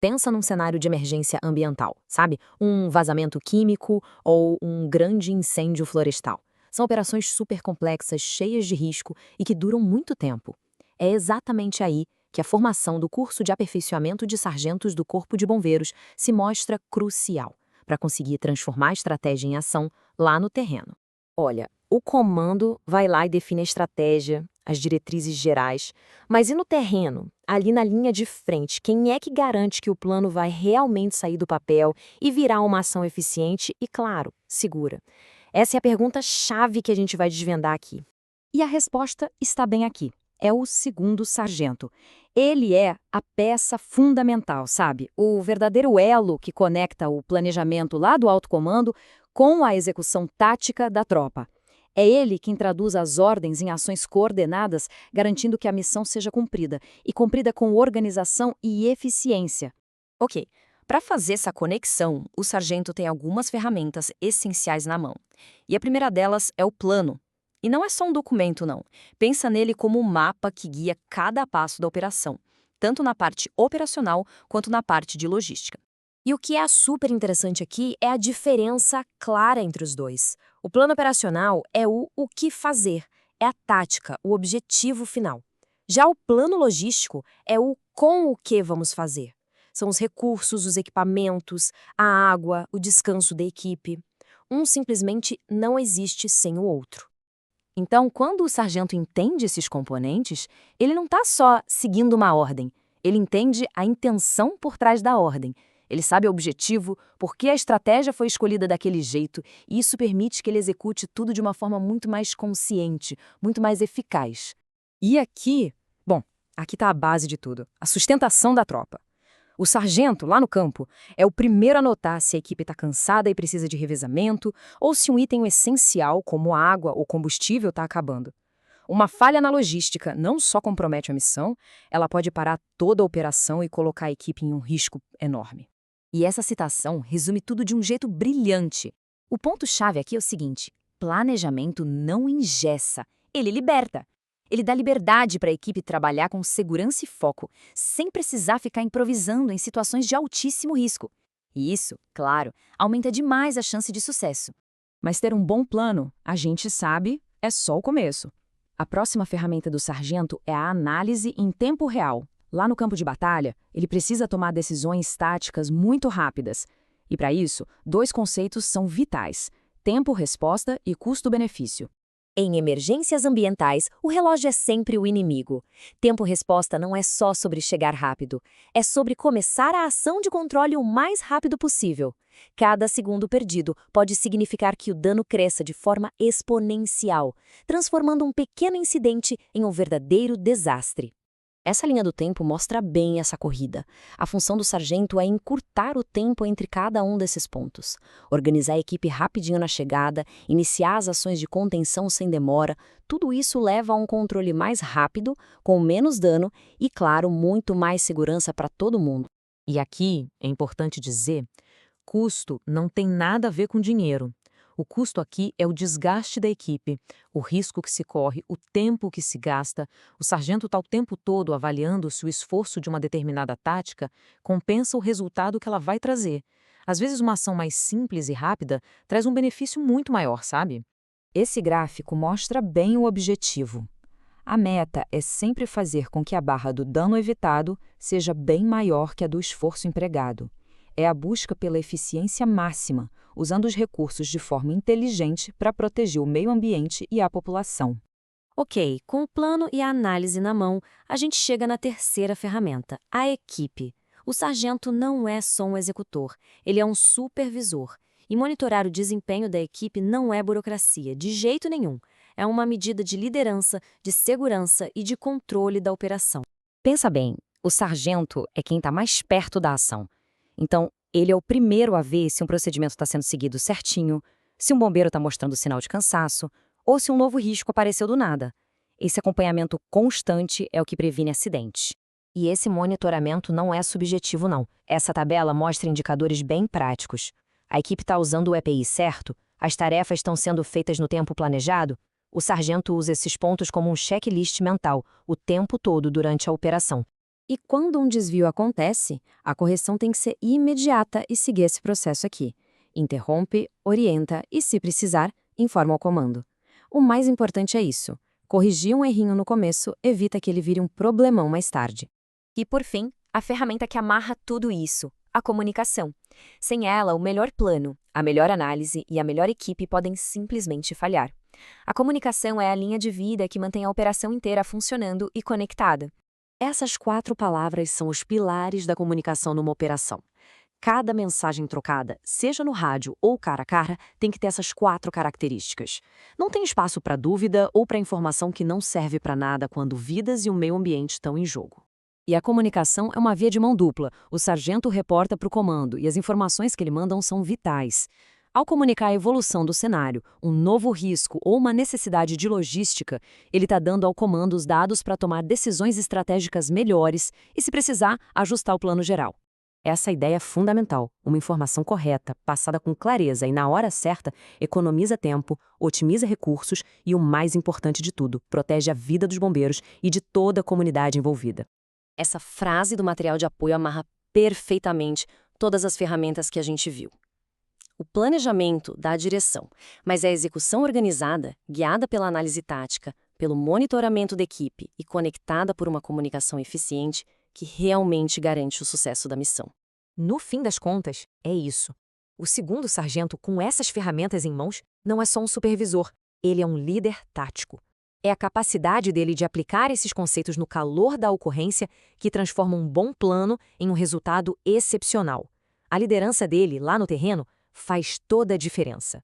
Pensa num cenário de emergência ambiental, sabe? Um vazamento químico ou um grande incêndio florestal. São operações super complexas, cheias de risco e que duram muito tempo. É exatamente aí que a formação do curso de aperfeiçoamento de sargentos do Corpo de Bombeiros se mostra crucial para conseguir transformar a estratégia em ação lá no terreno. Olha, o comando vai lá e define a estratégia, as diretrizes gerais, mas e no terreno, ali na linha de frente, quem é que garante que o plano vai realmente sair do papel e virar uma ação eficiente e, claro, segura? Essa é a pergunta-chave que a gente vai desvendar aqui. E a resposta está bem aqui. É o segundo sargento. Ele é a peça fundamental, sabe? O verdadeiro elo que conecta o planejamento lá do alto comando com a execução tática da tropa. É ele quem traduz as ordens em ações coordenadas, garantindo que a missão seja cumprida, e cumprida com organização e eficiência. Ok, para fazer essa conexão, o sargento tem algumas ferramentas essenciais na mão. E a primeira delas é o plano. E não é só um documento, não. Pensa nele como um mapa que guia cada passo da operação, tanto na parte operacional quanto na parte de logística. E o que é super interessante aqui é a diferença clara entre os dois. O plano operacional é o que fazer, é a tática, o objetivo final. Já o plano logístico é o com o que vamos fazer. São os recursos, os equipamentos, a água, o descanso da equipe. Um simplesmente não existe sem o outro. Então, quando o sargento entende esses componentes, ele não está só seguindo uma ordem, ele entende a intenção por trás da ordem. Ele sabe o objetivo, por que a estratégia foi escolhida daquele jeito, e isso permite que ele execute tudo de uma forma muito mais consciente, muito mais eficaz. E aqui, aqui está a base de tudo, a sustentação da tropa. O sargento, lá no campo, é o primeiro a notar se a equipe está cansada e precisa de revezamento, ou se um item essencial, como água ou combustível, está acabando. Uma falha na logística não só compromete a missão, ela pode parar toda a operação e colocar a equipe em um risco enorme. E essa citação resume tudo de um jeito brilhante. O ponto-chave aqui é o seguinte: planejamento não engessa, ele liberta. Ele dá liberdade para a equipe trabalhar com segurança e foco, sem precisar ficar improvisando em situações de altíssimo risco. E isso, claro, aumenta demais a chance de sucesso. Mas ter um bom plano, a gente sabe, é só o começo. A próxima ferramenta do sargento é a análise em tempo real. Lá no campo de batalha, ele precisa tomar decisões táticas muito rápidas. E para isso, dois conceitos são vitais: tempo-resposta e custo-benefício. Em emergências ambientais, o relógio é sempre o inimigo. Tempo-resposta não é só sobre chegar rápido, é sobre começar a ação de controle o mais rápido possível. Cada segundo perdido pode significar que o dano cresça de forma exponencial, transformando um pequeno incidente em um verdadeiro desastre. Essa linha do tempo mostra bem essa corrida. A função do sargento é encurtar o tempo entre cada um desses pontos, organizar a equipe rapidinho na chegada, iniciar as ações de contenção sem demora. Tudo isso leva a um controle mais rápido, com menos dano e, claro, muito mais segurança para todo mundo. E aqui é importante dizer, custo não tem nada a ver com dinheiro. O custo aqui é o desgaste da equipe, o risco que se corre, o tempo que se gasta. O sargento está o tempo todo avaliando se o esforço de uma determinada tática compensa o resultado que ela vai trazer. Às vezes, uma ação mais simples e rápida traz um benefício muito maior, sabe? Esse gráfico mostra bem o objetivo. A meta é sempre fazer com que a barra do dano evitado seja bem maior que a do esforço empregado. É a busca pela eficiência máxima, usando os recursos de forma inteligente para proteger o meio ambiente e a população. Ok, com o plano e a análise na mão, a gente chega na terceira ferramenta, a equipe. O sargento não é só um executor, ele é um supervisor. E monitorar o desempenho da equipe não é burocracia, de jeito nenhum. É uma medida de liderança, de segurança e de controle da operação. Pensa bem, o sargento é quem está mais perto da ação. Então, ele é o primeiro a ver se um procedimento está sendo seguido certinho, se um bombeiro está mostrando sinal de cansaço, ou se um novo risco apareceu do nada. Esse acompanhamento constante é o que previne acidentes. E esse monitoramento não é subjetivo, não. Essa tabela mostra indicadores bem práticos. A equipe está usando o EPI certo? As tarefas estão sendo feitas no tempo planejado? O sargento usa esses pontos como um checklist mental, o tempo todo durante a operação. E quando um desvio acontece, a correção tem que ser imediata e seguir esse processo aqui. Interrompe, orienta e, se precisar, informa o comando. O mais importante é isso. Corrigir um errinho no começo evita que ele vire um problemão mais tarde. E, por fim, a ferramenta que amarra tudo isso, a comunicação. Sem ela, o melhor plano, a melhor análise e a melhor equipe podem simplesmente falhar. A comunicação é a linha de vida que mantém a operação inteira funcionando e conectada. Essas 4 palavras são os pilares da comunicação numa operação. Cada mensagem trocada, seja no rádio ou cara a cara, tem que ter essas 4 características. Não tem espaço para dúvida ou para informação que não serve para nada quando vidas e o meio ambiente estão em jogo. E a comunicação é uma via de mão dupla. O sargento reporta para o comando e as informações que ele mandam são vitais. Ao comunicar a evolução do cenário, um novo risco ou uma necessidade de logística, ele está dando ao comando os dados para tomar decisões estratégicas melhores e, se precisar, ajustar o plano geral. Essa ideia é fundamental. Uma informação correta, passada com clareza e na hora certa, economiza tempo, otimiza recursos e, o mais importante de tudo, protege a vida dos bombeiros e de toda a comunidade envolvida. Essa frase do material de apoio amarra perfeitamente todas as ferramentas que a gente viu. O planejamento dá a direção, mas é a execução organizada, guiada pela análise tática, pelo monitoramento da equipe e conectada por uma comunicação eficiente, que realmente garante o sucesso da missão. No fim das contas, é isso. O segundo sargento, com essas ferramentas em mãos, não é só um supervisor, ele é um líder tático. É a capacidade dele de aplicar esses conceitos no calor da ocorrência que transforma um bom plano em um resultado excepcional. A liderança dele, lá no terreno, faz toda a diferença.